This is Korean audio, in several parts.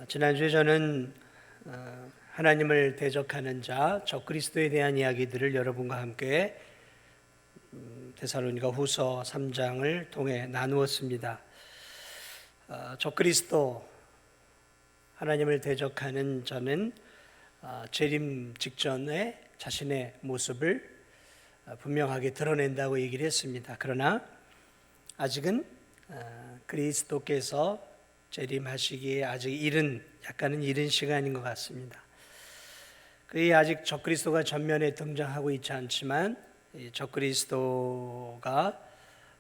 지난주에 저는 하나님을 대적하는 자, 적그리스도에 대한 이야기들을 여러분과 함께 데살로니가 후서 3장을 통해 나누었습니다. 적그리스도, 하나님을 대적하는 자는 재림 직전에 자신의 모습을 분명하게 드러낸다고 얘기를 했습니다. 그러나 아직은 그리스도께서 재림하시기에 아직 약간은 이른 시간인 것 같습니다. 그의 아직 적그리스도가 전면에 등장하고 있지 않지만 적그리스도가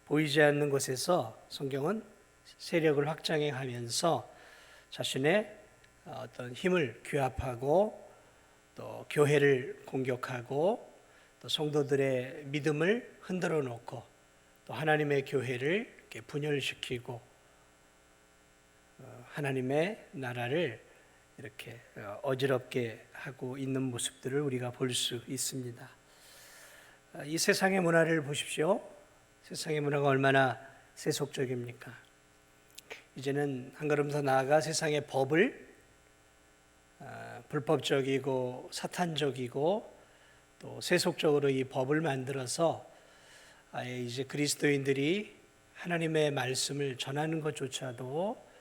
보이지 않는 곳에서 성경은 세력을 확장해 가면서 자신의 어떤 힘을 규합하고 또 교회를 공격하고 또 성도들의 믿음을 흔들어 놓고 또 하나님의 교회를 이렇게 분열시키고 하나님의 나라를 이렇게 어지럽게 하고 있는 모습들을 우리가 볼 수 있습니다. 이 세상의 문화를 보십시오. 세상의 문화가 얼마나 세속적입니까? 이제는 한 걸음 더 나아가 세상의 법을 불법적이고 사탄적이고 또 세속적으로 이 법을 만들어서 아예 이제 그리스도인들이 하나님의 말씀을 전하는 것조차도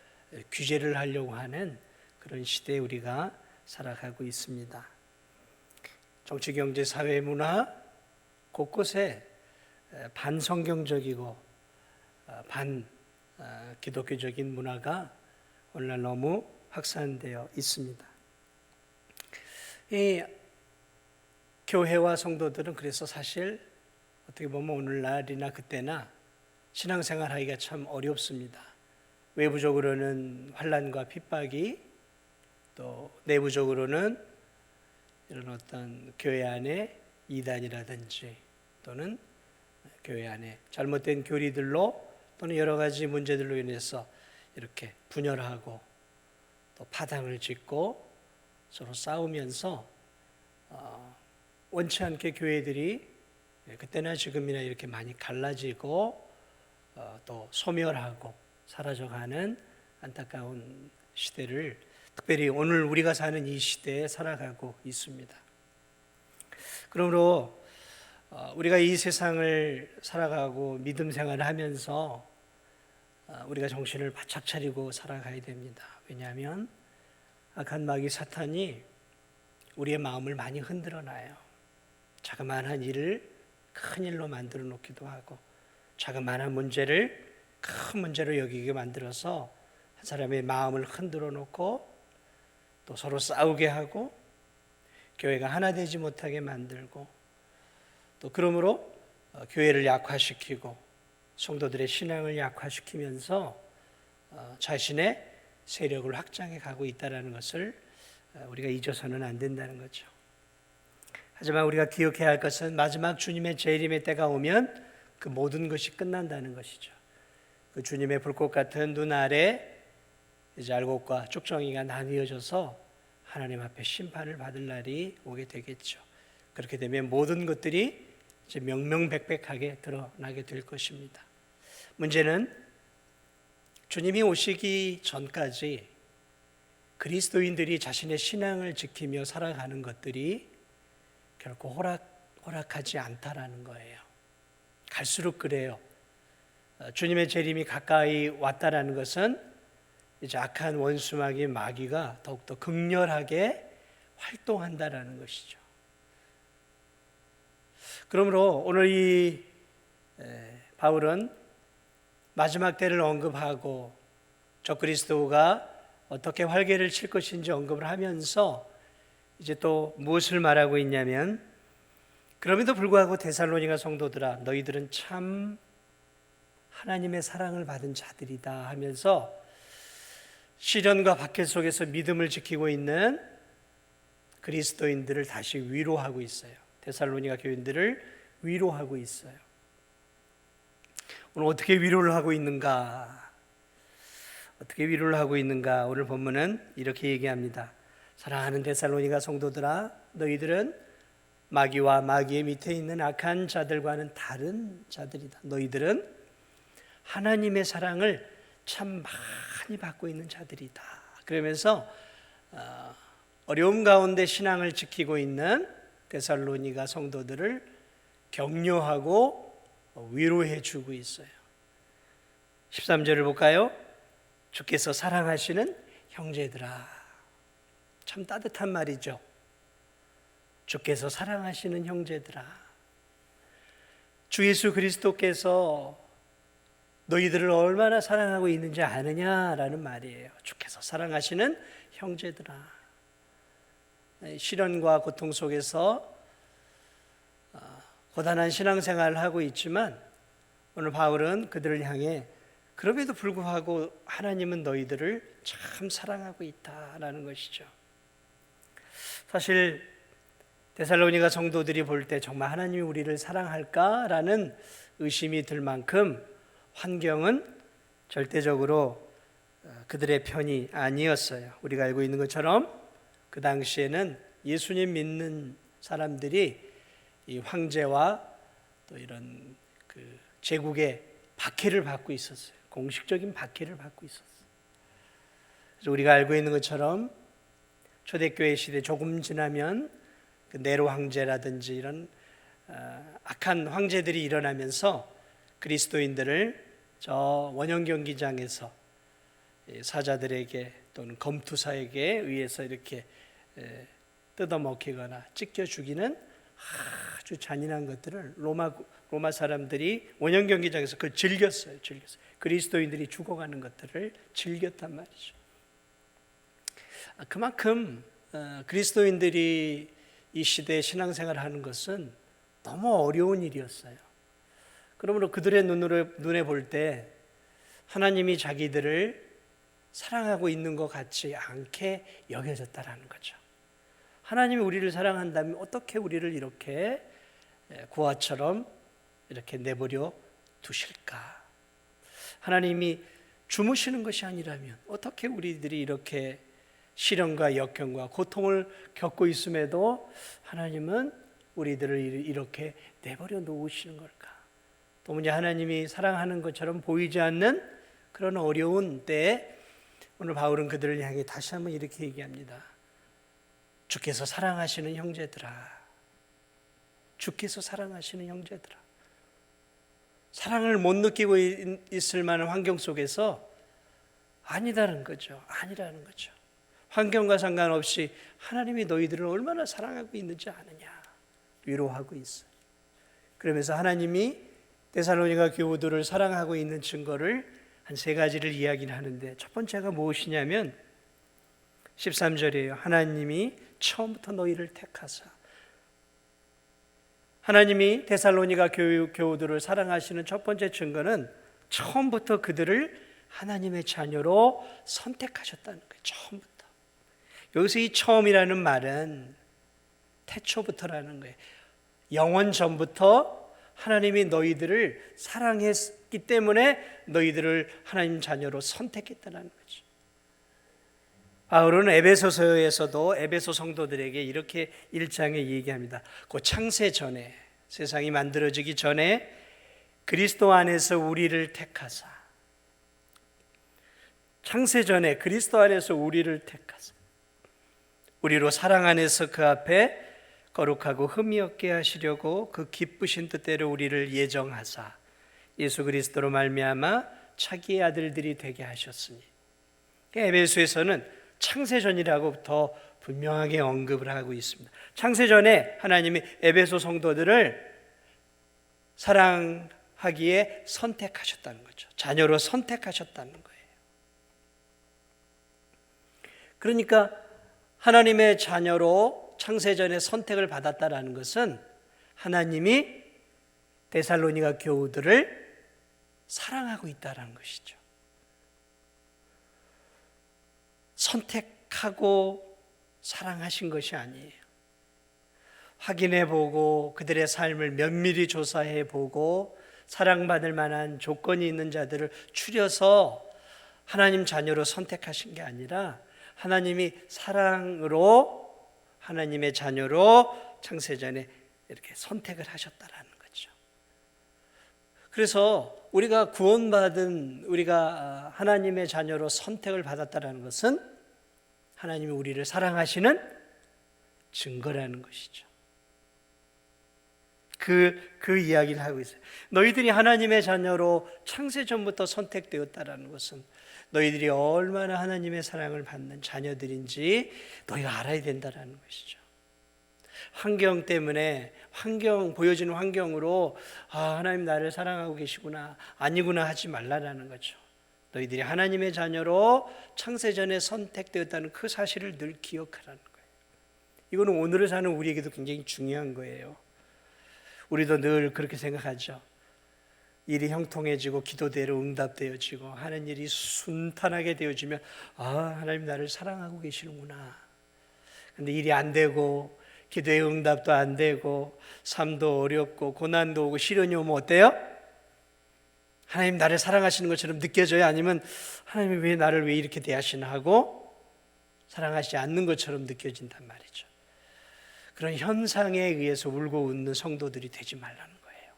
규제를 하려고 하는 그런 시대에 우리가 살아가고 있습니다. 정치, 경제, 사회, 문화 곳곳에 반성경적이고 반기독교적인 문화가 오늘날 너무 확산되어 있습니다. 이 교회와 성도들은 그래서 사실 어떻게 보면 오늘날이나 그때나 신앙생활하기가 참 어렵습니다. 외부적으로는 환난과 핍박이 또 내부적으로는 이런 어떤 교회 안에 이단이라든지 또는 교회 안에 잘못된 교리들로 또는 여러 가지 문제들로 인해서 이렇게 분열하고 또 파당을 짓고 서로 싸우면서 원치 않게 교회들이 그때나 지금이나 이렇게 많이 갈라지고 또 소멸하고 사라져가는 안타까운 시대를 특별히 오늘 우리가 사는 이 시대에 살아가고 있습니다. 그러므로 우리가 이 세상을 살아가고 믿음 생활을 하면서 우리가 정신을 바짝 차리고 살아가야 됩니다. 왜냐하면 악한 마귀 사탄이 우리의 마음을 많이 흔들어 놔요. 자그마한 일을 큰 일로 만들어 놓기도 하고 자그마한 문제를 큰 문제로 여기게 만들어서 한 사람의 마음을 흔들어 놓고 또 서로 싸우게 하고 교회가 하나 되지 못하게 만들고 또 그러므로 교회를 약화시키고 성도들의 신앙을 약화시키면서 자신의 세력을 확장해 가고 있다는 것을 우리가 잊어서는 안 된다는 거죠. 하지만 우리가 기억해야 할 것은 마지막 주님의 재림의 때가 오면 그 모든 것이 끝난다는 것이죠. 그 주님의 불꽃 같은 눈 아래 이제 알곡과 쭉정이가 나뉘어져서 하나님 앞에 심판을 받을 날이 오게 되겠죠. 그렇게 되면 모든 것들이 이제 명명백백하게 드러나게 될 것입니다. 문제는 주님이 오시기 전까지 그리스도인들이 자신의 신앙을 지키며 살아가는 것들이 결코 호락하지 않다라는 거예요. 갈수록 그래요. 주님의 재림이 가까이 왔다라는 것은 이제 악한 원수마귀 마귀가 더욱더 극렬하게 활동한다라는 것이죠. 그러므로 오늘 이 바울은 마지막 때를 언급하고 적그리스도가 어떻게 활개를 칠 것인지 언급을 하면서 이제 또 무엇을 말하고 있냐면 그럼에도 불구하고 데살로니가 성도들아 너희들은 참 하나님의 사랑을 받은 자들이다 하면서 시련과 박해 속에서 믿음을 지키고 있는 그리스도인들을 다시 위로하고 있어요. 데살로니가 교인들을 위로하고 있어요. 오늘 어떻게 위로를 하고 있는가? 어떻게 위로를 하고 있는가? 오늘 본문은 이렇게 얘기합니다. 사랑하는 데살로니가 성도들아 너희들은 마귀와 마귀의 밑에 있는 악한 자들과는 다른 자들이다. 너희들은 하나님의 사랑을 참 많이 받고 있는 자들이다 그러면서 어려움 가운데 신앙을 지키고 있는 데살로니가 성도들을 격려하고 위로해 주고 있어요. 13절을 볼까요? 주께서 사랑하시는 형제들아. 참 따뜻한 말이죠. 주께서 사랑하시는 형제들아. 주 예수 그리스도께서 너희들을 얼마나 사랑하고 있는지 아느냐라는 말이에요. 주께서 사랑하시는 형제들아. 시련과 고통 속에서 고단한 신앙생활을 하고 있지만 오늘 바울은 그들을 향해 그럼에도 불구하고 하나님은 너희들을 참 사랑하고 있다라는 것이죠. 사실 데살로니가 성도들이 볼 때 정말 하나님이 우리를 사랑할까라는 의심이 들 만큼 환경은 절대적으로 그들의 편이 아니었어요. 우리가 알고 있는 것처럼 그 당시에는 예수님 믿는 사람들이 이 황제와 또 이런 그 제국의 박해를 받고 있었어요. 공식적인 박해를 받고 있었어요. 그래서 우리가 알고 있는 것처럼 초대교회 시대 조금 지나면 그 네로 황제라든지 이런 악한 황제들이 일어나면서 그리스도인들을 저 원형 경기장에서 사자들에게 또는 검투사에게 의해서 이렇게 뜯어먹히거나 찢겨 죽이는 아주 잔인한 것들을 로마 사람들이 원형 경기장에서 그걸 즐겼어요. 그리스도인들이 죽어가는 것들을 즐겼단 말이죠. 그만큼 그리스도인들이 이 시대에 신앙생활을 하는 것은 너무 어려운 일이었어요. 그러므로 그들의 눈에 볼 때 하나님이 자기들을 사랑하고 있는 것 같지 않게 여겨졌다라는 거죠. 하나님이 우리를 사랑한다면 어떻게 우리를 이렇게 고아처럼 이렇게 내버려 두실까? 하나님이 주무시는 것이 아니라면 어떻게 우리들이 이렇게 시련과 역경과 고통을 겪고 있음에도 하나님은 우리들을 이렇게 내버려 놓으시는 걸까? 또 문제 하나님이 사랑하는 것처럼 보이지 않는 그런 어려운 때에 오늘 바울은 그들을 향해 다시 한번 이렇게 얘기합니다. 주께서 사랑하시는 형제들아. 주께서 사랑하시는 형제들아. 사랑을 못 느끼고 있을 만한 환경 속에서 아니라는 거죠. 환경과 상관없이 하나님이 너희들을 얼마나 사랑하고 있는지 아느냐. 위로하고 있어요. 그러면서 하나님이 데살로니가 교우들을 사랑하고 있는 증거를 한 세 가지를 이야기를 하는데 첫 번째가 무엇이냐면 13절이에요. 하나님이 처음부터 너희를 택하사. 하나님이 데살로니가 교우들을 사랑하시는 첫 번째 증거는 처음부터 그들을 하나님의 자녀로 선택하셨다는 거예요. 처음부터. 여기서 이 처음이라는 말은 태초부터라는 거예요. 영원 전부터 하나님이 너희들을 사랑했기 때문에 너희들을 하나님 자녀로 선택했다는 거죠. 바울은 에베소서에서도 에베소 성도들에게 이렇게 1장에 얘기합니다. 그 창세 전에, 세상이 만들어지기 전에 그리스도 안에서 우리를 택하사. 창세 전에 그리스도 안에서 우리를 택하사. 우리로 사랑 안에서 그 앞에 거룩하고 흠이 없게 하시려고 그 기쁘신 뜻대로 우리를 예정하사 예수 그리스도로 말미암아 자기의 아들들이 되게 하셨으니. 에베소에서는 창세전이라고 더 분명하게 언급을 하고 있습니다. 창세전에 하나님이 에베소 성도들을 사랑하기에 선택하셨다는 거죠. 자녀로 선택하셨다는 거예요. 그러니까 하나님의 자녀로 창세전에 선택을 받았다라는 것은 하나님이 데살로니가 교우들을 사랑하고 있다는 것이죠. 선택하고 사랑하신 것이 아니에요. 확인해보고 그들의 삶을 면밀히 조사해보고 사랑받을 만한 조건이 있는 자들을 추려서 하나님 자녀로 선택하신 게 아니라 하나님이 사랑으로 하나님의 자녀로 창세전에 이렇게 선택을 하셨다라는 거죠. 그래서 우리가 구원받은, 우리가 하나님의 자녀로 선택을 받았다라는 것은 하나님이 우리를 사랑하시는 증거라는 것이죠. 그 이야기를 하고 있어요. 너희들이 하나님의 자녀로 창세전부터 선택되었다라는 것은 너희들이 얼마나 하나님의 사랑을 받는 자녀들인지 너희가 알아야 된다라는 것이죠. 환경 때문에 보여지는 환경으로 하나님 나를 사랑하고 계시구나, 아니구나 하지 말라라는 거죠. 너희들이 하나님의 자녀로 창세전에 선택되었다는 그 사실을 늘 기억하라는 거예요. 이거는 오늘을 사는 우리에게도 굉장히 중요한 거예요. 우리도 늘 그렇게 생각하죠. 일이 형통해지고 기도대로 응답되어지고 하는 일이 순탄하게 되어지면 하나님 나를 사랑하고 계시는구나. 근데 일이 안 되고 기도의 응답도 안 되고 삶도 어렵고 고난도 오고 시련이 오면 어때요? 하나님 나를 사랑하시는 것처럼 느껴져요? 아니면 하나님이 왜 나를 왜 이렇게 대하시나 하고 사랑하시지 않는 것처럼 느껴진단 말이죠. 그런 현상에 의해서 울고 웃는 성도들이 되지 말라는 거예요.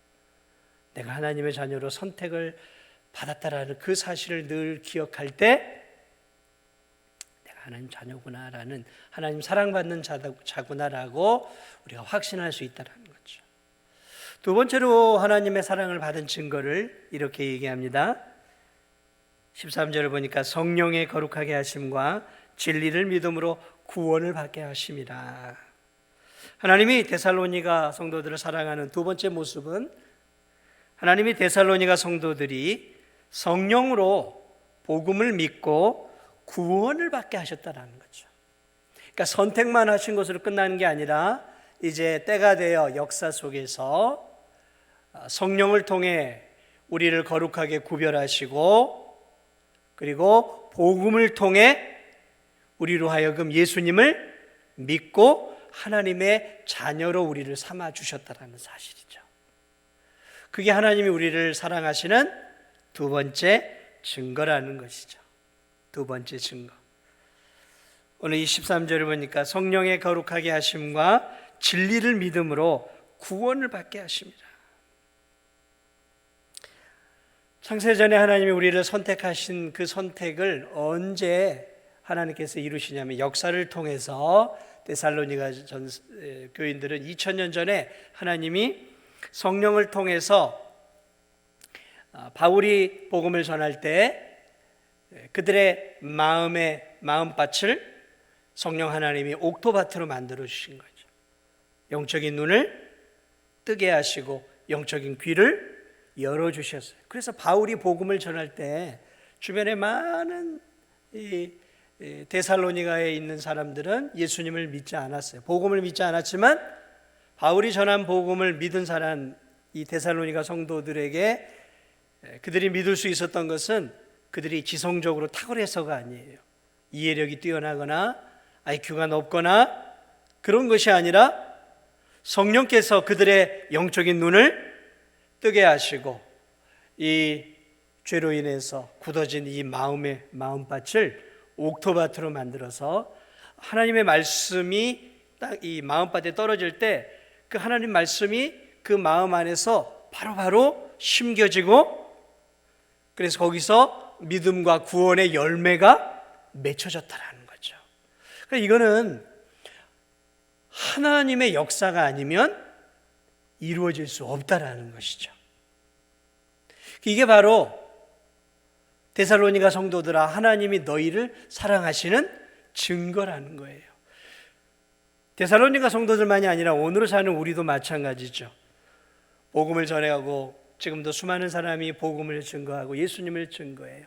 내가 하나님의 자녀로 선택을 받았다라는 그 사실을 늘 기억할 때 내가 하나님 자녀구나라는, 하나님 사랑받는 자구나라고 우리가 확신할 수 있다는 거죠. 두 번째로 하나님의 사랑을 받은 증거를 이렇게 얘기합니다. 13절을 보니까 성령의 거룩하게 하심과 진리를 믿음으로 구원을 받게 하심이라. 하나님이 데살로니가 성도들을 사랑하는 두 번째 모습은 하나님이 데살로니가 성도들이 성령으로 복음을 믿고 구원을 받게 하셨다는 거죠. 그러니까 선택만 하신 것으로 끝나는 게 아니라 이제 때가 되어 역사 속에서 성령을 통해 우리를 거룩하게 구별하시고 그리고 복음을 통해 우리로 하여금 예수님을 믿고 하나님의 자녀로 우리를 삼아 주셨다는 사실이죠. 그게 하나님이 우리를 사랑하시는 두 번째 증거라는 것이죠. 두 번째 증거. 오늘 이 13절을 보니까 성령의 거룩하게 하심과 진리를 믿음으로 구원을 받게 하십니다. 창세전에 하나님이 우리를 선택하신 그 선택을 언제 하나님께서 이루시냐면 역사를 통해서 데살로니가 교인들은 2000년 전에 하나님이 성령을 통해서 바울이 복음을 전할 때 그들의 마음밭을 성령 하나님이 옥토밭으로 만들어 주신 거죠. 영적인 눈을 뜨게 하시고 영적인 귀를 열어 주셨어요. 그래서 바울이 복음을 전할 때 주변에 많은 데살로니가에 있는 사람들은 예수님을 믿지 않았어요. 복음을 믿지 않았지만 바울이 전한 복음을 믿은 사람, 이 데살로니가 성도들에게 그들이 믿을 수 있었던 것은 그들이 지성적으로 탁월해서가 아니에요. 이해력이 뛰어나거나 IQ가 높거나 그런 것이 아니라 성령께서 그들의 영적인 눈을 뜨게 하시고 이 죄로 인해서 굳어진 이 마음밭을 옥토밭으로 만들어서 하나님의 말씀이 딱 이 마음밭에 떨어질 때 그 하나님 말씀이 그 마음 안에서 바로바로 심겨지고 그래서 거기서 믿음과 구원의 열매가 맺혀졌다라는 거죠. 그러니까 이거는 하나님의 역사가 아니면 이루어질 수 없다라는 것이죠. 이게 바로 데살로니가 성도들아 하나님이 너희를 사랑하시는 증거라는 거예요. 데살로니가 성도들만이 아니라 오늘 사는 우리도 마찬가지죠. 복음을 전해가고 지금도 수많은 사람이 복음을 증거하고 예수님을 증거해요.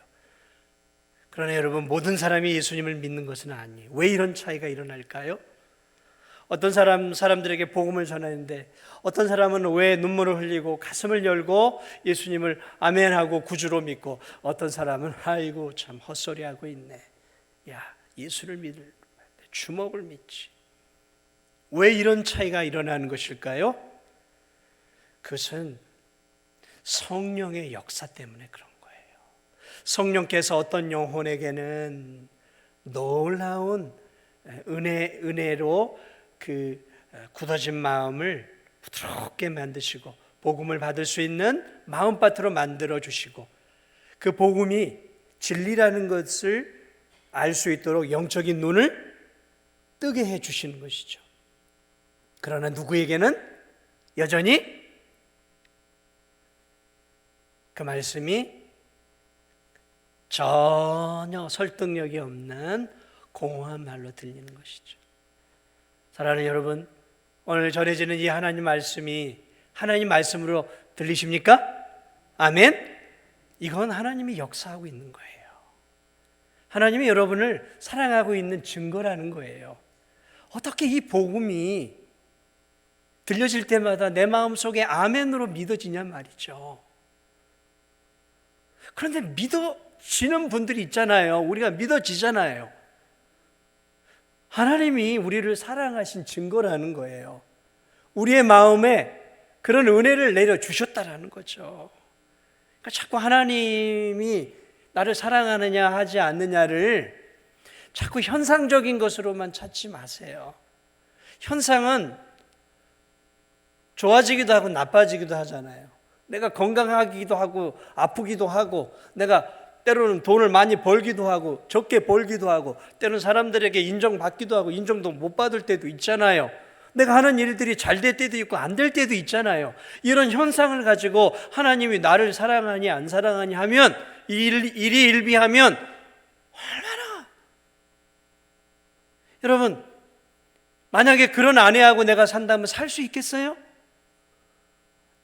그러나 여러분 모든 사람이 예수님을 믿는 것은 아니에요. 왜 이런 차이가 일어날까요? 어떤 사람들에게 복음을 전하는데 어떤 사람은 왜 눈물을 흘리고 가슴을 열고 예수님을 아멘하고 구주로 믿고 어떤 사람은 아이고 참 헛소리하고 있네. 야 예수를 믿을 주먹을 믿지. 왜 이런 차이가 일어나는 것일까요? 그것은 성령의 역사 때문에 그런 거예요. 성령께서 어떤 영혼에게는 놀라운 은혜로 그 굳어진 마음을 부드럽게 만드시고 복음을 받을 수 있는 마음밭으로 만들어 주시고 그 복음이 진리라는 것을 알 수 있도록 영적인 눈을 뜨게 해 주시는 것이죠. 그러나 누구에게는 여전히 그 말씀이 전혀 설득력이 없는 공허한 말로 들리는 것이죠. 사랑하는 여러분, 오늘 전해지는 이 하나님 말씀이 하나님 말씀으로 들리십니까? 아멘? 이건 하나님이 역사하고 있는 거예요. 하나님이 여러분을 사랑하고 있는 증거라는 거예요. 어떻게 이 복음이 들려질 때마다 내 마음속에 아멘으로 믿어지냐 말이죠. 그런데 믿어지는 분들이 있잖아요. 우리가 믿어지잖아요. 하나님이 우리를 사랑하신 증거라는 거예요. 우리의 마음에 그런 은혜를 내려주셨다라는 거죠. 그러니까 자꾸 하나님이 나를 사랑하느냐 하지 않느냐를 자꾸 현상적인 것으로만 찾지 마세요. 현상은 좋아지기도 하고 나빠지기도 하잖아요. 내가 건강하기도 하고 아프기도 하고, 내가 때로는 돈을 많이 벌기도 하고 적게 벌기도 하고, 때로는 사람들에게 인정받기도 하고 인정도 못 받을 때도 있잖아요. 내가 하는 일들이 잘 될 때도 있고 안 될 때도 있잖아요. 이런 현상을 가지고 하나님이 나를 사랑하니 안 사랑하니 하면, 일희일비하면 얼마나, 여러분, 만약에 그런 아내하고 내가 산다면 살 수 있겠어요?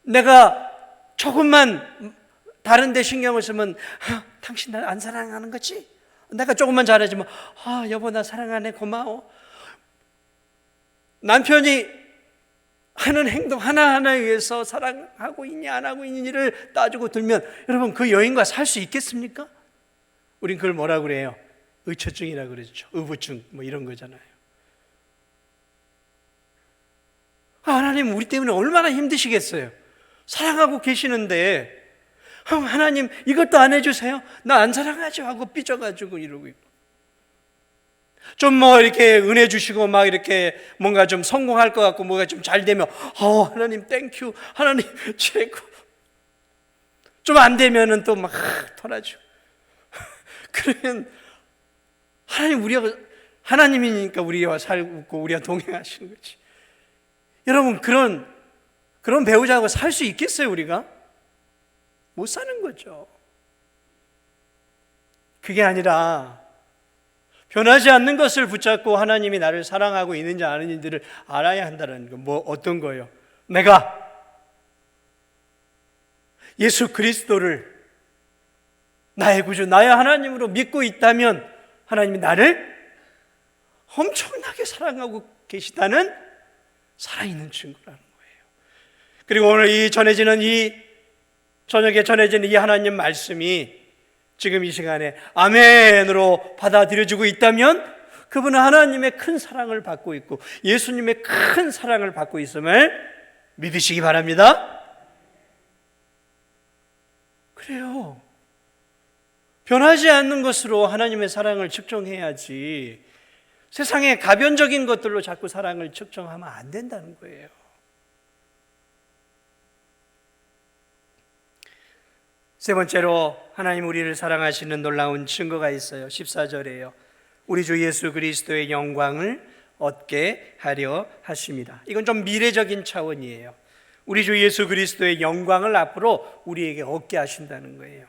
내가 조금만 다른 데 신경을 쓰면 당신 날 안 사랑하는 거지? 내가 조금만 잘해주면 여보 나 사랑하네 고마워. 남편이 하는 행동 하나하나에 의해서 사랑하고 있니 안 하고 있니를 따지고 들면 여러분 그 여인과 살 수 있겠습니까? 우린 그걸 뭐라고 그래요? 의처증이라고 그러죠. 의부증 뭐 이런 거잖아요. 하나님 우리 때문에 얼마나 힘드시겠어요. 사랑하고 계시는데 하나님 이것도 안 해주세요? 나 안 사랑하죠 하고 삐져가지고 이러고 있고, 좀 뭐 이렇게 은혜 주시고 막 이렇게 뭔가 좀 성공할 것 같고 뭐가 좀 잘 되면 하나님 땡큐, 하나님 최고. 좀 안 되면은 또 막 돌아주고. 그러면 하나님 우리가 하나님이니까 우리와 살고 우리와 동행하시는 거지. 여러분 그런 배우자하고 살 수 있겠어요 우리가? 못 사는 거죠. 그게 아니라 변하지 않는 것을 붙잡고 하나님이 나를 사랑하고 있는지 아닌지를 알아야 한다는 거. 뭐 어떤 거예요? 내가 예수 그리스도를 나의 구주, 나의 하나님으로 믿고 있다면 하나님이 나를 엄청나게 사랑하고 계시다는 살아있는 증거라는 거예요. 그리고 오늘 이 저녁에 전해지는 이 하나님 말씀이 지금 이 시간에 아멘으로 받아들여지고 있다면 그분은 하나님의 큰 사랑을 받고 있고 예수님의 큰 사랑을 받고 있음을 믿으시기 바랍니다. 그래요. 변하지 않는 것으로 하나님의 사랑을 측정해야지 세상의 가변적인 것들로 자꾸 사랑을 측정하면 안 된다는 거예요. 세 번째로 하나님 우리를 사랑하시는 놀라운 증거가 있어요. 14절에요. 우리 주 예수 그리스도의 영광을 얻게 하려 하십니다. 이건 좀 미래적인 차원이에요. 우리 주 예수 그리스도의 영광을 앞으로 우리에게 얻게 하신다는 거예요.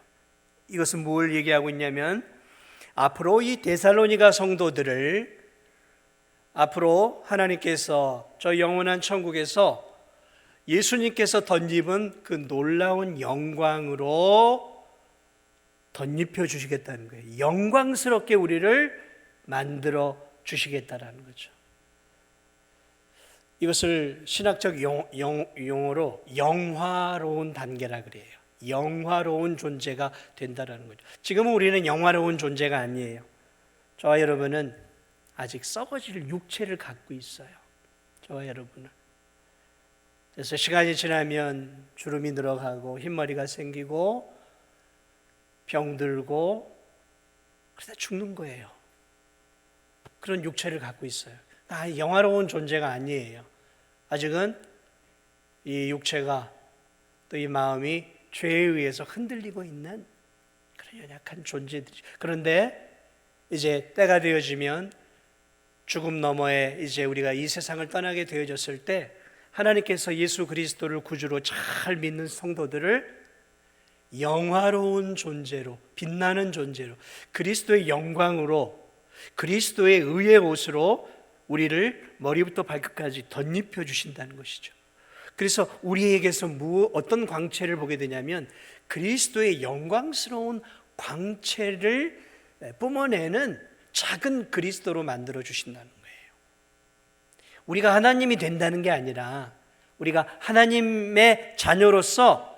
이것은 뭘 얘기하고 있냐면 앞으로 이 데살로니가 성도들을 앞으로 하나님께서 저 영원한 천국에서 예수님께서 덧입은 그 놀라운 영광으로 덧입혀 주시겠다는 거예요. 영광스럽게 우리를 만들어 주시겠다라는 거죠. 이것을 신학적 용어로 영화로운 단계라 그래요. 영화로운 존재가 된다라는 거죠. 지금은 우리는 영화로운 존재가 아니에요. 저와 여러분은 아직 썩어질 육체를 갖고 있어요. 저와 여러분은. 그래서 시간이 지나면 주름이 늘어가고 흰머리가 생기고 병들고 그러다 죽는 거예요. 그런 육체를 갖고 있어요. 영화로운 존재가 아니에요. 아직은 이 육체가 또 이 마음이 죄에 의해서 흔들리고 있는 그런 연약한 존재들이죠. 그런데 이제 때가 되어지면 죽음 너머에 이제 우리가 이 세상을 떠나게 되어졌을 때 하나님께서 예수 그리스도를 구주로 잘 믿는 성도들을 영화로운 존재로, 빛나는 존재로, 그리스도의 영광으로, 그리스도의 의의 옷으로 우리를 머리부터 발끝까지 덧입혀 주신다는 것이죠. 그래서 우리에게서 어떤 광채를 보게 되냐면 그리스도의 영광스러운 광채를 뿜어내는 작은 그리스도로 만들어 주신다는 거예요. 우리가 하나님이 된다는 게 아니라 우리가 하나님의 자녀로서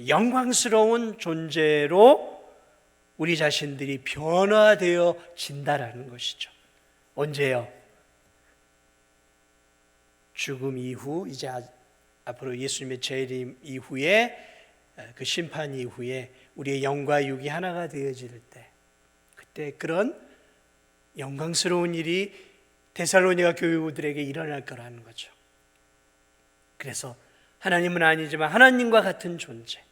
영광스러운 존재로 우리 자신들이 변화되어진다라는 것이죠. 언제요? 죽음 이후, 이제 앞으로 예수님의 재림 이후에, 그 심판 이후에 우리의 영과 육이 하나가 되어질 때, 그때 그런 영광스러운 일이 데살로니가 교우들에게 일어날 거라는 거죠. 그래서 하나님은 아니지만 하나님과 같은 존재,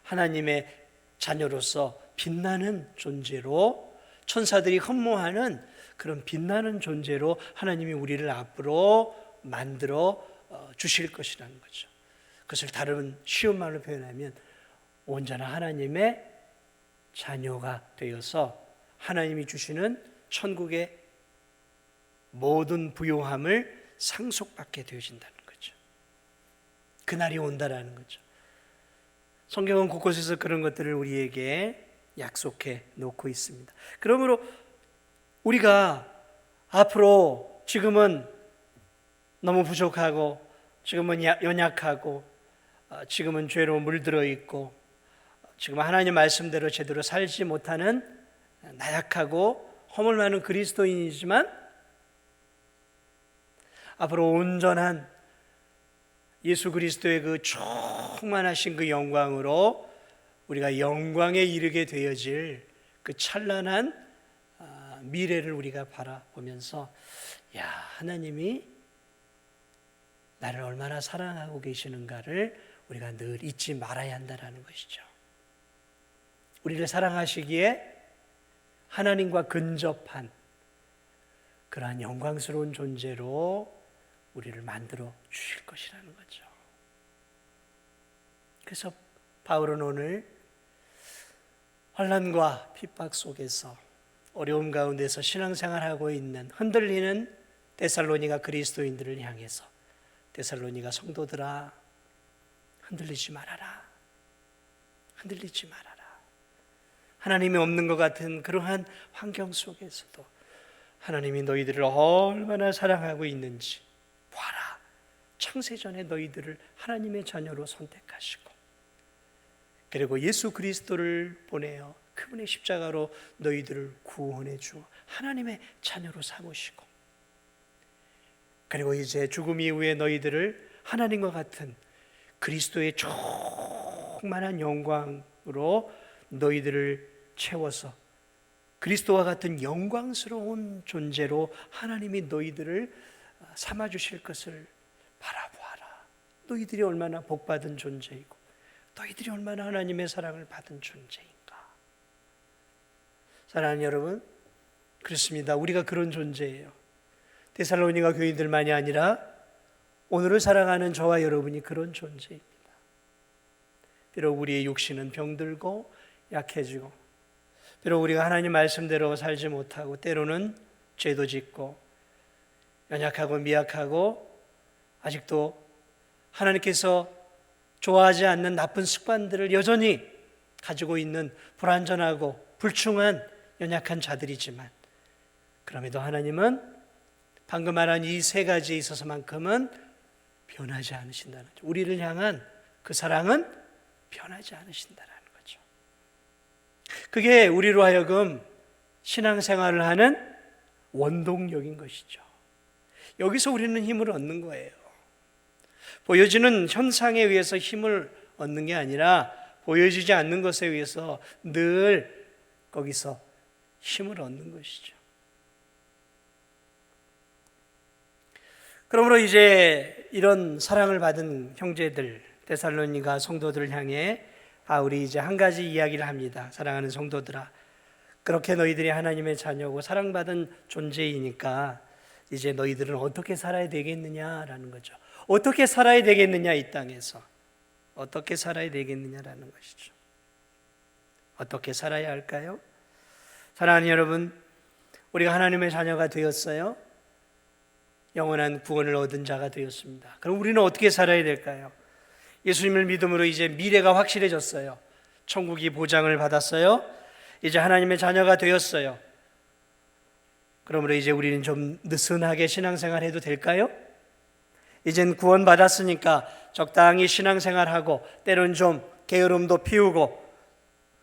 하나님의 자녀로서 빛나는 존재로, 천사들이 흠모하는 그런 빛나는 존재로 하나님이 우리를 앞으로 만들어 주실 것이라는 거죠. 그것을 다른 쉬운 말로 표현하면 온전한 하나님의 자녀가 되어서 하나님이 주시는 천국의 모든 부요함을 상속받게 되어진다는 거죠. 그날이 온다라는 거죠. 성경은 곳곳에서 그런 것들을 우리에게 약속해 놓고 있습니다. 그러므로 우리가 앞으로 지금은 너무 부족하고, 지금은 연약하고, 지금은 죄로 물들어 있고, 지금 하나님 말씀대로 제대로 살지 못하는 나약하고 허물 많은 그리스도인이지만 앞으로 온전한 예수 그리스도의 그 충만하신 그 영광으로 우리가 영광에 이르게 되어질 그 찬란한 미래를 우리가 바라보면서, 야, 하나님이 나를 얼마나 사랑하고 계시는가를 우리가 늘 잊지 말아야 한다는 것이죠. 우리를 사랑하시기에 하나님과 근접한 그러한 영광스러운 존재로 우리를 만들어 주실 것이라는 거죠. 그래서 바울은 오늘 환난과 핍박 속에서 어려움 가운데서 신앙생활하고 있는 흔들리는 데살로니가 그리스도인들을 향해서, 데살로니가 성도들아, 흔들리지 말아라, 흔들리지 말아라. 하나님이 없는 것 같은 그러한 환경 속에서도 하나님이 너희들을 얼마나 사랑하고 있는지 봐라. 창세전에 너희들을 하나님의 자녀로 선택하시고, 그리고 예수 그리스도를 보내어 그분의 십자가로 너희들을 구원해 주어 하나님의 자녀로 삼으시고, 그리고 이제 죽음 이후에 너희들을 하나님과 같은 그리스도의 충만한 영광으로 너희들을 채워서 그리스도와 같은 영광스러운 존재로 하나님이 너희들을 삼아주실 것을 바라보아라. 너희들이 얼마나 복받은 존재이고 너희들이 얼마나 하나님의 사랑을 받은 존재인가. 사랑하는 여러분, 그렇습니다. 우리가 그런 존재예요. 데살로니가 교인들만이 아니라 오늘을 살아가는 저와 여러분이 그런 존재입니다. 비록 우리의 육신은 병들고 약해지고, 비록 우리가 하나님 말씀대로 살지 못하고 때로는 죄도 짓고 연약하고 미약하고 아직도 하나님께서 좋아하지 않는 나쁜 습관들을 여전히 가지고 있는 불완전하고 불충한 연약한 자들이지만, 그럼에도 하나님은 방금 말한 이 세 가지에 있어서만큼은 변하지 않으신다는 거죠. 우리를 향한 그 사랑은 변하지 않으신다는 거죠. 그게 우리로 하여금 신앙생활을 하는 원동력인 것이죠. 여기서 우리는 힘을 얻는 거예요. 보여지는 현상에 의해서 힘을 얻는 게 아니라 보여지지 않는 것에 의해서 늘 거기서 힘을 얻는 것이죠. 그러므로 이제 이런 사랑을 받은 형제들, 데살로니가 성도들을 향해 바울이 이제 한 가지 이야기를 합니다. 사랑하는 성도들아, 그렇게 너희들이 하나님의 자녀고 사랑받은 존재이니까 이제 너희들은 어떻게 살아야 되겠느냐라는 거죠. 어떻게 살아야 되겠느냐, 이 땅에서 어떻게 살아야 되겠느냐라는 것이죠. 어떻게 살아야 할까요? 사랑하는 여러분, 우리가 하나님의 자녀가 되었어요. 영원한 구원을 얻은 자가 되었습니다. 그럼 우리는 어떻게 살아야 될까요? 예수님을 믿음으로 이제 미래가 확실해졌어요. 천국이 보장을 받았어요. 이제 하나님의 자녀가 되었어요. 그러므로 이제 우리는 좀 느슨하게 신앙생활 해도 될까요? 이젠 구원 받았으니까 적당히 신앙생활하고 때론 좀 게으름도 피우고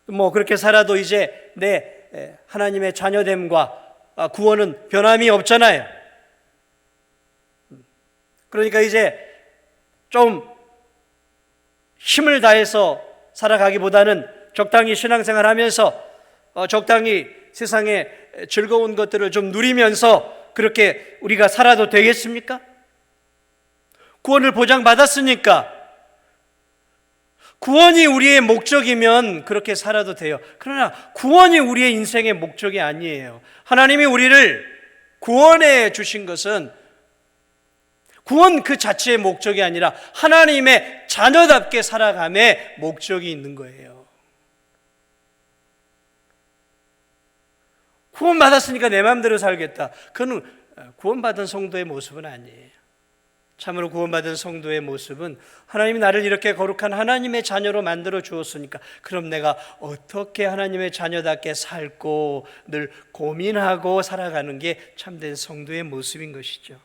뭐 그렇게 살아도 이제 내 하나님의 자녀됨과 구원은 변함이 없잖아요. 그러니까 이제 좀 힘을 다해서 살아가기보다는 적당히 신앙생활하면서 적당히 세상의 즐거운 것들을 좀 누리면서 그렇게 우리가 살아도 되겠습니까? 구원을 보장받았으니까 구원이 우리의 목적이면 그렇게 살아도 돼요. 그러나 구원이 우리의 인생의 목적이 아니에요. 하나님이 우리를 구원해 주신 것은 구원 그 자체의 목적이 아니라 하나님의 자녀답게 살아감의 목적이 있는 거예요. 구원받았으니까 내 마음대로 살겠다. 그건 구원받은 성도의 모습은 아니에요. 참으로 구원받은 성도의 모습은 하나님이 나를 이렇게 거룩한 하나님의 자녀로 만들어 주었으니까 그럼 내가 어떻게 하나님의 자녀답게 살고 늘 고민하고 살아가는 게 참된 성도의 모습인 것이죠.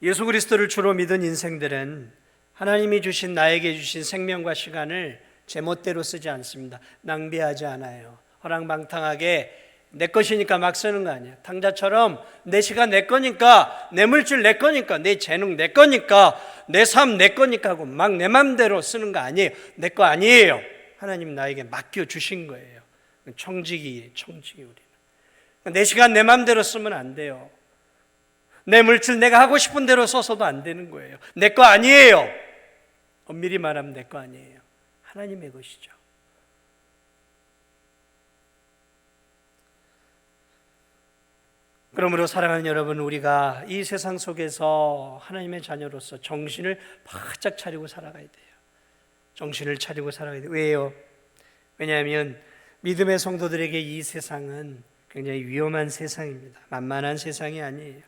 예수 그리스도를 주로 믿은 인생들은 하나님이 주신 나에게 주신 생명과 시간을 제멋대로 쓰지 않습니다. 낭비하지 않아요. 허랑방탕하게 내 것이니까 막 쓰는 거 아니에요. 탕자처럼 내 시간 내 거니까, 내 물질 내 거니까, 내 재능 내 거니까, 내 삶 내 거니까 하고 막 내 맘대로 쓰는 거 아니에요. 내 거 아니에요. 하나님 나에게 맡겨주신 거예요. 청지기 우리는. 내 시간 내 맘대로 쓰면 안 돼요. 내 물질 내가 하고 싶은 대로 써서도 안 되는 거예요. 내 거 아니에요. 엄밀히 말하면 내 거 아니에요. 하나님의 것이죠. 그러므로 사랑하는 여러분, 우리가 이 세상 속에서 하나님의 자녀로서 정신을 바짝 차리고 살아가야 돼요. 정신을 차리고 살아가야 돼요. 왜요? 왜냐하면 믿음의 성도들에게 이 세상은 굉장히 위험한 세상입니다. 만만한 세상이 아니에요.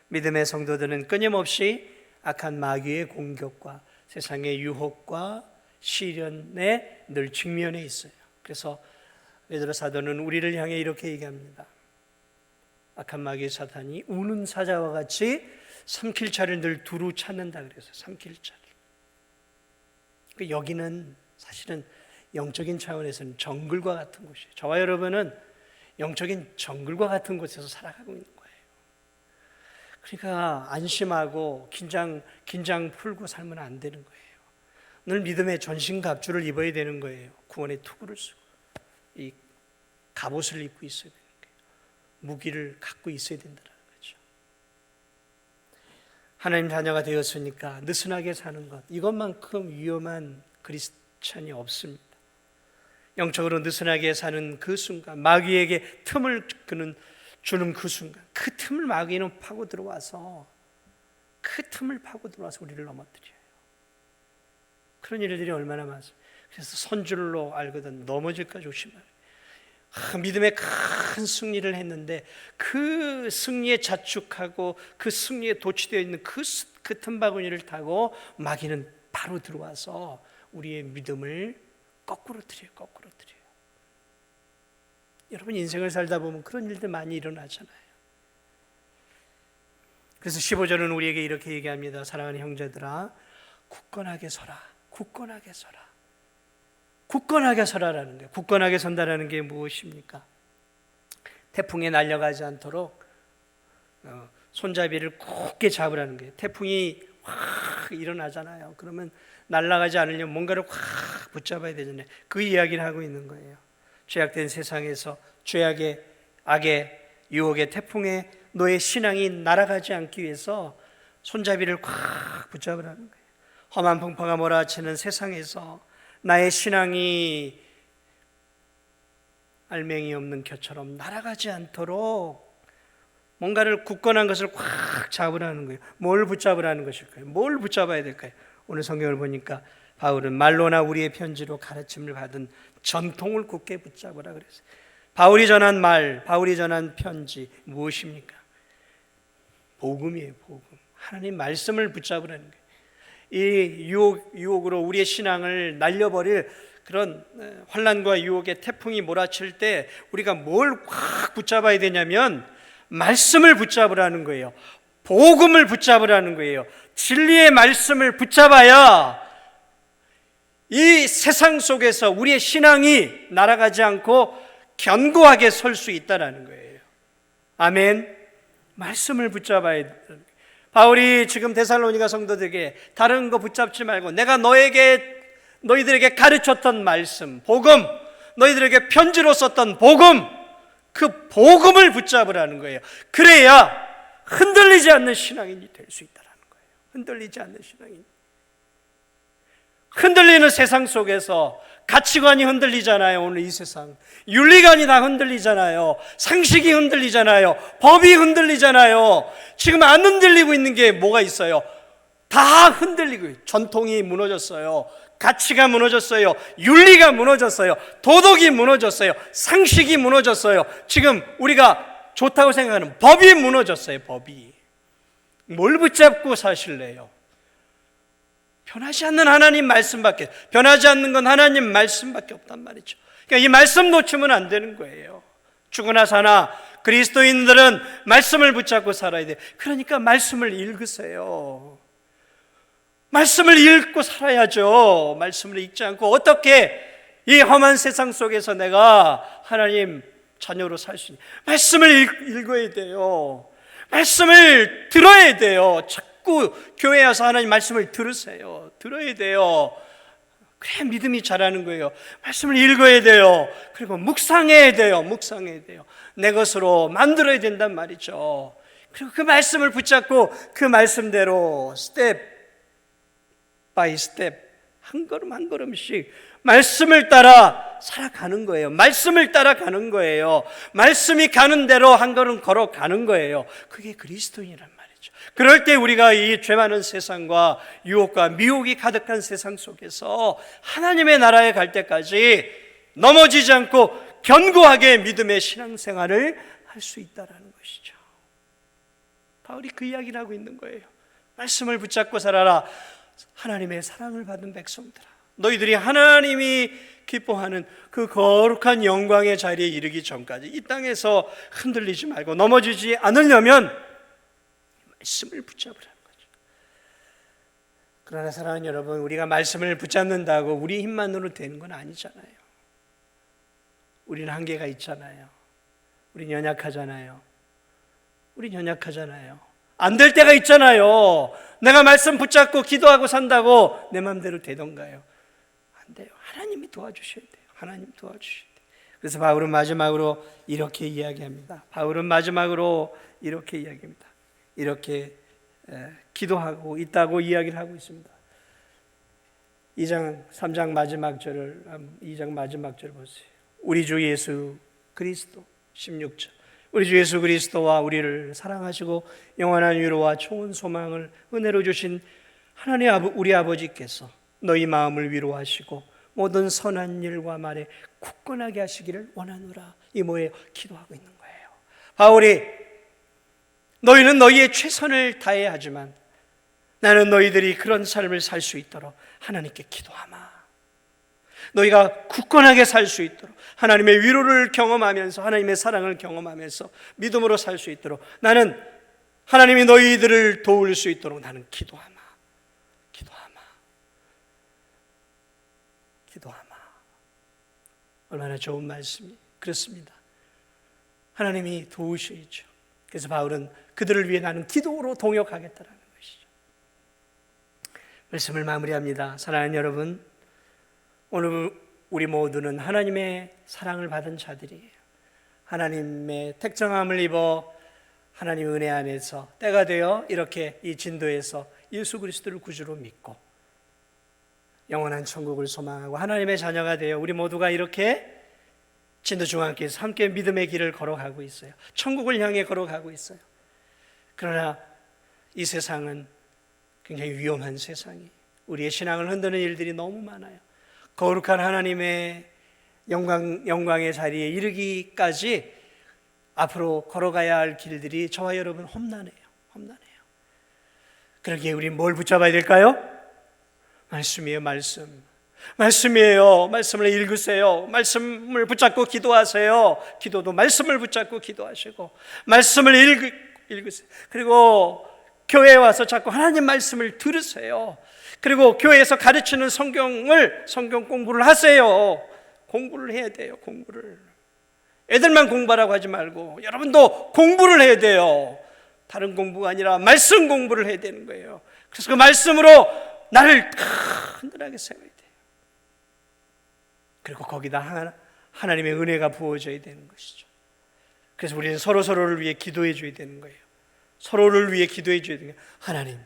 믿음의 성도들은 끊임없이 악한 마귀의 공격과 세상의 유혹과 시련에 늘 직면해 있어요. 그래서 베드로 사도는 우리를 향해 이렇게 얘기합니다. 악한 마귀의 사탄이 우는 사자와 같이 삼킬 자를 늘 두루 찾는다 그래서 삼킬 자를. 여기는 사실은 영적인 차원에서는 정글과 같은 곳이에요. 저와 여러분은 영적인 정글과 같은 곳에서 살아가고 있는 거예요. 그러니까 안심하고 긴장 풀고 살면 안 되는 거예요. 늘 믿음의 전신갑주를 입어야 되는 거예요. 구원의 투구를 쓰고 이 갑옷을 입고 있어야 되는 거예요. 무기를 갖고 있어야 된다는 거죠. 하나님 자녀가 되었으니까 느슨하게 사는 것, 이것만큼 위험한 크리스찬이 없습니다. 영적으로 느슨하게 사는 그 순간, 마귀에게 틈을 주는 그 순간, 그 틈을 마귀는 파고 들어와서 우리를 넘어뜨려요. 그런 일들이 얼마나 많습니다. 그래서 선줄로 알거든 넘어질까 조심하라. 믿음의 큰 승리를 했는데 그 승리에 자축하고 그 승리에 도취되어 있는 그 틈바구니를 타고 마귀는 바로 들어와서 우리의 믿음을 거꾸로 틀어요. 여러분 인생을 살다 보면 그런 일들 많이 일어나잖아요. 그래서 15절은 우리에게 이렇게 얘기합니다. 사랑하는 형제들아, 굳건하게 서라라는 거예요. 굳건하게 선다라는 게 무엇입니까? 태풍에 날려가지 않도록 손잡이를 굳게 잡으라는 거예요. 태풍이 확 일어나잖아요. 그러면 날아가지 않으려면 뭔가를 확 붙잡아야 되잖아요. 그 이야기를 하고 있는 거예요. 죄악된 세상에서 죄악의, 악의, 유혹의 태풍에 너의 신앙이 날아가지 않기 위해서 손잡이를 꽉 붙잡으라는 거예요. 험한 풍파가 몰아치는 세상에서 나의 신앙이 알맹이 없는 겨처럼 날아가지 않도록 뭔가를 굳건한 것을 꽉 잡으라는 거예요. 뭘 붙잡으라는 것일까요? 뭘 붙잡아야 될까요? 오늘 성경을 보니까 바울은 말로나 우리의 편지로 가르침을 받은 전통을 굳게 붙잡으라 그랬어요. 바울이 전한 말, 바울이 전한 편지 무엇입니까? 복음이에요. 복음. 하나님 말씀을 붙잡으라는 거예요. 이 유혹으로 우리의 신앙을 날려버릴 그런 환난과 유혹의 태풍이 몰아칠 때 우리가 뭘 확 붙잡아야 되냐면 말씀을 붙잡으라는 거예요. 복음을 붙잡으라는 거예요. 진리의 말씀을 붙잡아야 이 세상 속에서 우리의 신앙이 날아가지 않고 견고하게 설 수 있다는 거예요. 아멘. 말씀을 붙잡아야 돼요. 바울이 지금 데살로니가 성도들에게 다른 거 붙잡지 말고 내가 너희들에게 가르쳤던 말씀, 복음, 너희들에게 편지로 썼던 복음, 그 복음을 붙잡으라는 거예요. 그래야 흔들리지 않는 신앙인이 될 수 있다는 거예요. 흔들리지 않는 신앙인. 흔들리는 세상 속에서 가치관이 흔들리잖아요. 오늘 이 세상 윤리관이 다 흔들리잖아요. 상식이 흔들리잖아요. 법이 흔들리잖아요. 지금 안 흔들리고 있는 게 뭐가 있어요? 다 흔들리고, 전통이 무너졌어요. 가치가 무너졌어요. 윤리가 무너졌어요. 도덕이 무너졌어요. 상식이 무너졌어요. 지금 우리가 좋다고 생각하는 법이 무너졌어요. 법이. 뭘 붙잡고 사실래요? 변하지 않는 하나님 말씀밖에, 변하지 않는 건 하나님 말씀밖에 없단 말이죠. 그러니까 이 말씀 놓치면 안 되는 거예요. 죽으나 사나 그리스도인들은 말씀을 붙잡고 살아야 돼요. 그러니까 말씀을 읽으세요. 말씀을 읽고 살아야죠. 말씀을 읽지 않고 어떻게 이 험한 세상 속에서 내가 하나님 자녀로 살 수 있냐? 말씀을 읽어야 돼요. 말씀을 들어야 돼요. 자꾸 교회에 와서 하나님 말씀을 들으세요. 들어야 돼요. 그래 믿음이 자라는 거예요. 말씀을 읽어야 돼요. 그리고 묵상해야 돼요. 묵상해야 돼요. 내 것으로 만들어야 된단 말이죠. 그리고 그 말씀을 붙잡고 그 말씀대로 스텝 바이 스텝 한 걸음 한 걸음씩 말씀을 따라 살아가는 거예요. 말씀을 따라가는 거예요. 말씀이 가는 대로 한 걸음 걸어가는 거예요. 그게 그리스도인이란 말이죠. 그럴 때 우리가 이 죄 많은 세상과 유혹과 미혹이 가득한 세상 속에서 하나님의 나라에 갈 때까지 넘어지지 않고 견고하게 믿음의 신앙생활을 할 수 있다는 것이죠. 바울이 그 이야기를 하고 있는 거예요. 말씀을 붙잡고 살아라. 하나님의 사랑을 받은 백성들아, 너희들이 하나님이 기뻐하는 그 거룩한 영광의 자리에 이르기 전까지 이 땅에서 흔들리지 말고 넘어지지 않으려면 말씀을 붙잡으라는 거죠. 그러나 사랑하는 여러분, 우리가 말씀을 붙잡는다고 우리 힘만으로 되는 건 아니잖아요. 우리는 한계가 있잖아요. 우린 연약하잖아요. 안 될 때가 있잖아요. 내가 말씀 붙잡고 기도하고 산다고 내 마음대로 되던가요? 안 돼요. 하나님이 도와주셔야 돼요. 하나님 도와주셔야 돼요. 그래서 바울은 마지막으로 이렇게 이야기합니다. 이렇게 기도하고 있다고 이야기를 하고 있습니다. 3장 마지막 절을 보세요. 우리 주 예수 그리스도 16절. 우리 주 예수 그리스도와 우리를 사랑하시고 영원한 위로와 좋은 소망을 은혜로 주신 하나님 우리 아버지께서 너희 마음을 위로하시고 모든 선한 일과 말에 굳건하게 하시기를 원하노라. 이 뭐예요? 기도하고 있는 거예요. 바울이 너희는 너희의 최선을 다해야 하지만 나는 너희들이 그런 삶을 살 수 있도록 하나님께 기도하마. 너희가 굳건하게 살 수 있도록 하나님의 위로를 경험하면서 하나님의 사랑을 경험하면서 믿음으로 살 수 있도록 나는 하나님이 너희들을 도울 수 있도록 나는 기도하마. 얼마나 좋은 말씀이. 그렇습니다. 하나님이 도우셔야죠. 그래서 바울은 그들을 위해 나는 기도로 동역하겠다라는 것이죠. 말씀을 마무리합니다. 사랑하는 여러분, 오늘 우리 모두는 하나님의 사랑을 받은 자들이에요. 하나님의 택정함을 입어 하나님 은혜 안에서 때가 되어 이렇게 이 진도에서 예수 그리스도를 구주로 믿고 영원한 천국을 소망하고 하나님의 자녀가 되어 우리 모두가 이렇게 진도중앙교회에서 함께 믿음의 길을 걸어가고 있어요. 천국을 향해 걸어가고 있어요. 그러나 이 세상은 굉장히 위험한 세상이, 우리의 신앙을 흔드는 일들이 너무 많아요. 거룩한 하나님의 영광의 자리에 이르기까지 앞으로 걸어가야 할 길들이 저와 여러분 험난해요. 그러기에 우리 뭘 붙잡아야 될까요? 말씀이에요. 말씀이에요. 말씀을 읽으세요. 말씀을 붙잡고 기도하세요. 기도도 말씀을 붙잡고 기도하시고 말씀을 읽으세요. 그리고 교회에 와서 자꾸 하나님 말씀을 들으세요. 그리고 교회에서 가르치는 성경 공부를 하세요. 공부를 해야 돼요. 공부를. 애들만 공부하라고 하지 말고 여러분도 공부를 해야 돼요. 다른 공부가 아니라 말씀 공부를 해야 되는 거예요. 그래서 그 말씀으로 나를 든든하게 세워야 돼요. 그리고 거기다 하나님의 은혜가 부어져야 되는 것이죠. 그래서 우리는 서로를 위해 기도해 줘야 되는 거예요. 서로를 위해 기도해 줘야 되는 거예요. 하나님,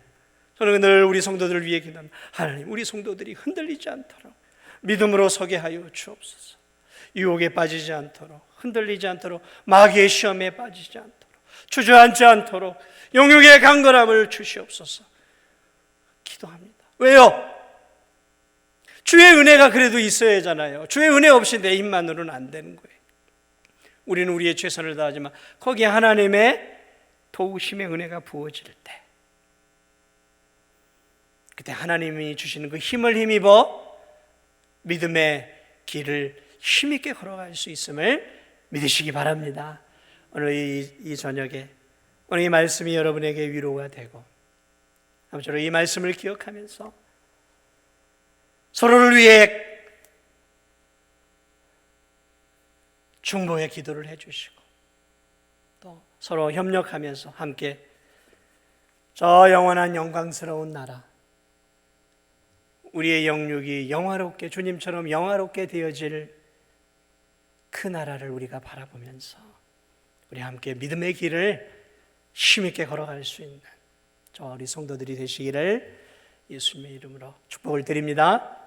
저는 늘 우리 성도들을 위해 기도합니다. 하나님, 우리 성도들이 흔들리지 않도록 믿음으로 서게 하여 주옵소서. 유혹에 빠지지 않도록, 흔들리지 않도록, 마귀의 시험에 빠지지 않도록, 주저앉지 않도록 영육의 강건함을 주시옵소서. 기도합니다. 왜요? 주의 은혜가 그래도 있어야 하잖아요. 주의 은혜 없이 내 힘만으로는 안 되는 거예요. 우리는 우리의 최선을 다하지만 거기에 하나님의 도우심의 은혜가 부어질 때, 그때 하나님이 주시는 그 힘을 힘입어 믿음의 길을 힘있게 걸어갈 수 있음을 믿으시기 바랍니다. 오늘 이 저녁에 오늘 이 말씀이 여러분에게 위로가 되고, 아무쪼록 이 말씀을 기억하면서 서로를 위해 중보의 기도를 해주시고 또 서로 협력하면서 함께 저 영원한 영광스러운 나라, 우리의 영육이 영화롭게, 주님처럼 영화롭게 되어질 그 나라를 우리가 바라보면서 우리 함께 믿음의 길을 힘있게 걸어갈 수 있는 저 우리 성도들이 되시기를 예수님의 이름으로 축복을 드립니다.